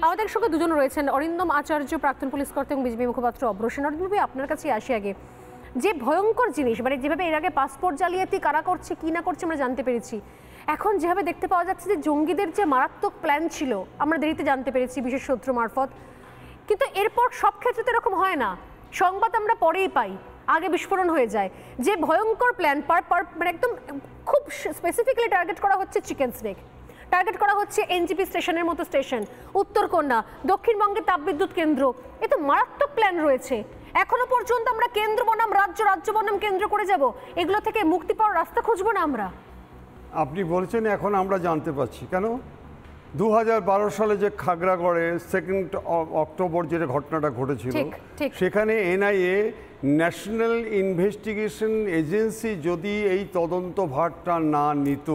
আমাদের সঙ্গে দুজন রয়েছেন, অরিন্দম আচার্য, প্রাক্তন পুলিশ কর্তা এবং বিজেপি মুখপাত্র অব্র সেন। অরিন্দম ভাই, আপনার কাছে আসি আগে। যে ভয়ঙ্কর জিনিস, মানে যেভাবে এর আগে পাসপোর্ট জালিয়াতি কারা করছে কি না করছে আমরা জানতে পেরেছি, এখন যেভাবে দেখতে পাওয়া যাচ্ছে যে জঙ্গিদের যে মারাত্মক প্ল্যান ছিল আমরা দেরিতে জানতে পেরেছি বিশেষ সূত্র মারফত, কিন্তু এরপর সব ক্ষেত্রে তো এরকম হয় না, সংবাদ আমরা পরেই পাই, আগে বিস্ফোরণ হয়ে যায়। যে ভয়ঙ্কর প্ল্যান মানে একদম খুব স্পেসিফিক্যালি টার্গেট করা হচ্ছে চিকেন স্নেক, টার্গেট করা হচ্ছে এনজিপি স্টেশনের মতো স্টেশন, উত্তরকন্যা, দক্ষিণবঙ্গের তাপবিদ্যুৎ কেন্দ্র, এ তো মারাত্মক প্ল্যান রয়েছে। এখনো পর্যন্ত আমরা কেন্দ্র বনাম রাজ্য, রাজ্য বনাম কেন্দ্র করে যাব, এগুলো থেকে মুক্তি পাওয়ার রাস্তা খুঁজবো না আমরা? আপনি বলছেন এখন আমরা জানতে পারছি কেন? 2012 সালে যে খাগড়াগড়ে 2 অক্টোবর যে ঘটনাটা ঘটেছিল, সেখানে এনআইএ, ন্যাশনাল ইনভেস্টিগেশন এজেন্সি যদি এই তদন্ত ভারটা না নিত,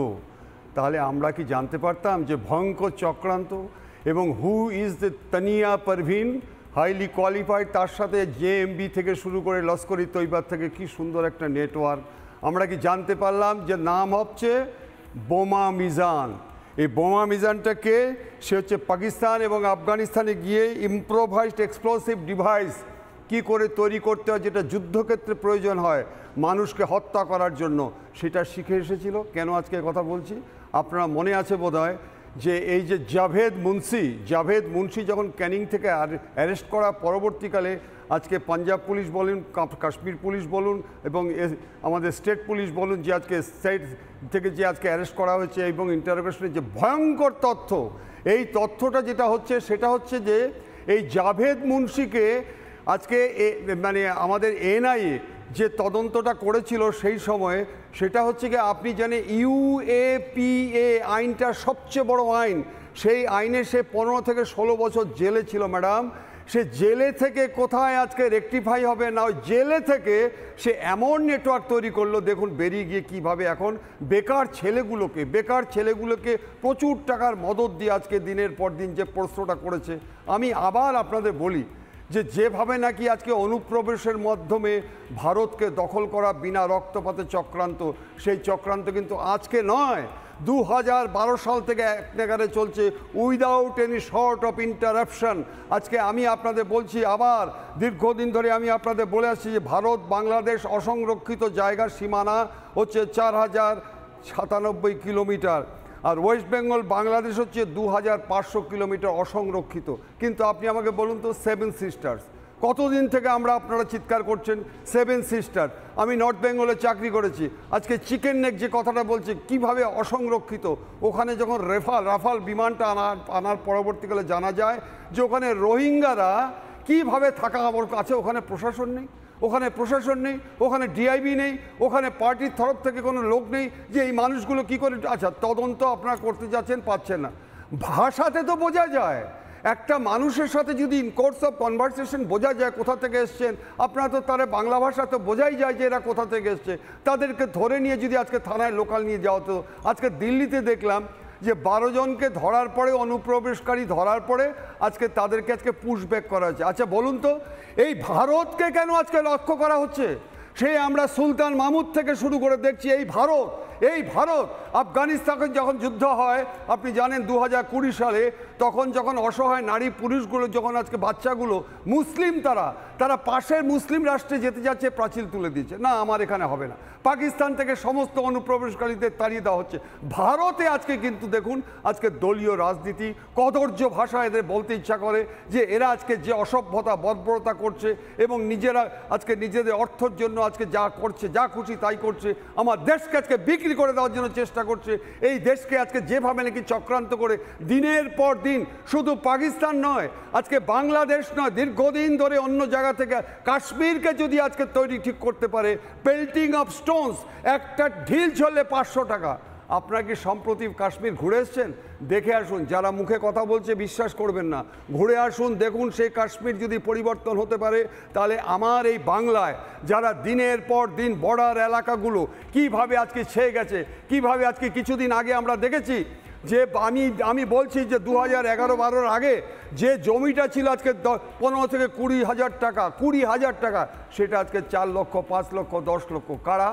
তাহলে আমরা কি জানতে পারতাম যে ভয়ঙ্কর চক্রান্ত এবং who is the Tania Parvin, highly qualified, তার সাথে জেএমবি থেকে শুরু করে লস্করি তৈবার থেকে কি সুন্দর একটা নেটওয়ার্ক। আমরা কি জানতে পারলাম যে নাম হচ্ছে বোমা মিজান। এই বোমা মিজানটাকে সে হচ্ছে পাকিস্তান এবং আফগানিস্তানে গিয়ে ইম্প্রোভাইজড এক্সপ্লোসিভ ডিভাইস কি করে তৈরি করতে হয়, যেটা যুদ্ধক্ষেত্রে প্রয়োজন হয় মানুষকে হত্যা করার জন্য, সেটা শিখে এসেছিল। কেন আজকে কথা বলছি, আপনারা মনে আছে বোধহয় যে এই যে জাভেদ মুন্সি যখন ক্যানিং থেকে অ্যারেস্ট করা পরবর্তীকালে আজকে পাঞ্জাব পুলিশ বলুন, কাশ্মীর পুলিশ বলুন এবং আমাদের স্টেট পুলিশ বলুন, যে আজকে স্টেট থেকে যে আজকে অ্যারেস্ট করা হয়েছে এবং ইন্টারোগেশনের যে ভয়ঙ্কর তথ্য, এই তথ্যটা যেটা হচ্ছে সেটা হচ্ছে যে এই জাভেদ মুন্সিকে আজকে মানে আমাদের এনআইএ যে তদন্তটা করেছিল সেই সময়ে, সেটা হচ্ছে কি আপনি জানেন ইউএপিএ আইনটা সবচেয়ে বড় আইন, সেই আইনে সে 15 থেকে 16 বছর জেলে ছিল ম্যাডাম। সে জেলে থেকে কোথায় আজকে রেকটিফাই হবে না, ওই জেলে থেকে সে এমন নেটওয়ার্ক তৈরি করলো, দেখুন বেরিয়ে গিয়ে কীভাবে এখন বেকার ছেলেগুলোকে প্রচুর টাকার মদত দিয়ে আজকে দিনের পর দিন যে প্রশ্নটা করেছে। আমি আবার আপনাদের বলি যে যেভাবে নাকি আজকে অনুপ্রবেশের মাধ্যমে ভারতকে দখল করা বিনা রক্তপাতে চক্রান্ত, সেই চক্রান্ত কিন্তু আজকে নয়, 2012 সাল থেকে এক নাগারে চলছে without any short of interruption. আজকে আমি আপনাদের বলছি, আবার দীর্ঘদিন ধরে আমি আপনাদের বলে আসছি যে ভারত বাংলাদেশ অসংরক্ষিত জায়গার সীমানা হচ্ছে 4097 কিলোমিটার, আর ওয়েস্ট বেঙ্গল বাংলাদেশ হচ্ছে 2500 কিলোমিটার অসংরক্ষিত। কিন্তু আপনি আমাকে বলুন তো, 7 সিস্টার্স, কতদিন থেকে আমরা আপনারা চিৎকার করছেন 7 সিস্টার। আমি নর্থ বেঙ্গলে চাকরি করেছি, আজকে চিকেন নেক যে কথাটা বলছে কিভাবে অসংরক্ষিত, ওখানে যখন রাফাল বিমানটা আনার পরবর্তীকালে জানা যায় যে ওখানে রোহিঙ্গারা কিভাবে থাকা আছে, ওখানে প্রশাসন নেই, ওখানে ডিআইবি নেই, ওখানে পার্টির তরফ থেকে কোনো লোক নেই যে এই মানুষগুলো কি করে। আচ্ছা, তদন্ত আপনারা করতে যাচ্ছেন, পাচ্ছেন না। ভাষাতে তো বোঝা যায়, একটা মানুষের সাথে যদি ইন কোর্স অফ কনভারসেশন বোঝা যায় কোথা থেকে এসছেন, আপনারা তো তারা বাংলা ভাষা তো বোঝাই যায় যে এরা কোথা থেকে এসছে। তাদেরকে ধরে নিয়ে যদি আজকে থানায় লোকাল নিয়ে যাওয়া হতো। আজকে দিল্লিতে দেখলাম যে 12 জনকে ধরার পরে, অনুপ্রবেশকারী ধরার পরে আজকে তাদেরকে আজকে পুশব্যাক করা হয়েছে। আচ্ছা বলুন তো, এই ভারতকে কেন আজকে লক্ষ্য করা হচ্ছে? সেই আমরা সুলতান মাহমুদ থেকে শুরু করে দেখছি এই ভারত আফগানিস্তানে যখন যুদ্ধ হয়, আপনি জানেন 2020 সালে, তখন যখন অসহায় নারী পুরুষগুলো, যখন আজকে বাচ্চাগুলো মুসলিম, তারা পাশের মুসলিম রাষ্ট্রে যেতে যাচ্ছে, প্রাচীর তুলে দিয়েছে, না আমার এখানে হবে না। পাকিস্তান থেকে সমস্ত অনুপ্রবেশকারীদের তাড়িয়ে দেওয়া হচ্ছে। ভারতে আজকে কিন্তু দেখুন, আজকে দলীয় রাজনীতি, কদর্য ভাষা এদের বলতে ইচ্ছা করে যে এরা আজকে যে অসভ্যতা বর্বরতা করছে এবং নিজেরা আজকে নিজেদের অর্থের জন্য আজকে যা করছে, যা খুশি তাই করছে, আমার দেশকে আজকে বিক্রি করে দেওয়ার জন্য চেষ্টা করছে। এই দেশকে আজকে যেভাবে নাকি চক্রান্ত করে দিনের পর দিন, শুধু পাকিস্তান নয়, আজকে বাংলাদেশ নয়, দীর্ঘদিন ধরে অন্য জায়গা থেকে কাশ্মীরকে যদি আজকে তৈরি ঠিক করতে পারে, পেল্টিং অফ স্টোনস, একটা ঢিল ছড়লে 500 টাকা। আপনারা কি সম্প্রতি কাশ্মীর ঘুরে এসছেন? দেখে আসুন, যারা মুখে কথা বলছে বিশ্বাস করবেন না, ঘুরে আসুন, দেখুন সেই কাশ্মীর যদি পরিবর্তন হতে পারে, তাহলে আমার এই বাংলায় যারা দিনের পর দিন বর্ডার এলাকাগুলো কিভাবে আজকে ছেয়ে গেছে, কিভাবে আজকে কিছুদিন আগে আমরা দেখেছি যে আমি বলছি যে 2011-12 আগে যে জমিটা ছিল আজকে 15 থেকে 20 হাজার টাকা, সেটা আজকে 4 লক্ষ, 5 লক্ষ, 10 লক্ষ। কারা?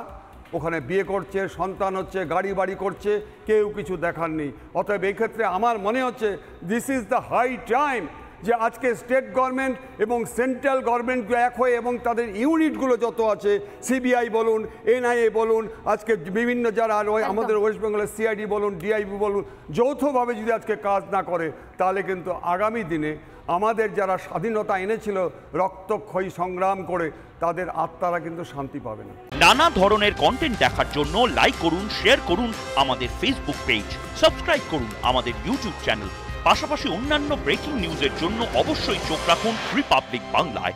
ওখানে বিয়ে করছে, সন্তান হচ্ছে, গাড়ি বাড়ি করছে, কেউ কিছু দেখার নেই। অতএব এই ক্ষেত্রে আমার মনে হচ্ছে this is the high time যে আজকে স্টেট গভর্নমেন্ট এবং সেন্ট্রাল গভর্নমেন্ট এক হয়ে এবং তাদের ইউনিটগুলো যত আছে, সিবিআই বলুন, এনআইএ বলুন, আজকে বিভিন্ন যারা আমাদের ওয়েস্ট বেঙ্গলের সিআইডি বলুন, ডিআইবি বলুন, যৌথভাবে যদি আজকে কাজ না করে তাহলে কিন্তু আগামী দিনে আমাদের যারা স্বাধীনতা এনেছিল রক্তক্ষয়ী সংগ্রাম করে, তাদের আত্মারা কিন্তু শান্তি পাবে না। নানা ধরনের কন্টেন্ট দেখার জন্য লাইক করুন, শেয়ার করুন আমাদের ফেসবুক পেজ, সাবস্ক্রাইব করুন আমাদের ইউটিউব চ্যানেল। পাশাপাশি অন্যান্য ব্রেকিং নিউজের জন্য অবশ্যই চোখ রাখুন রিপাবলিক বাংলায়।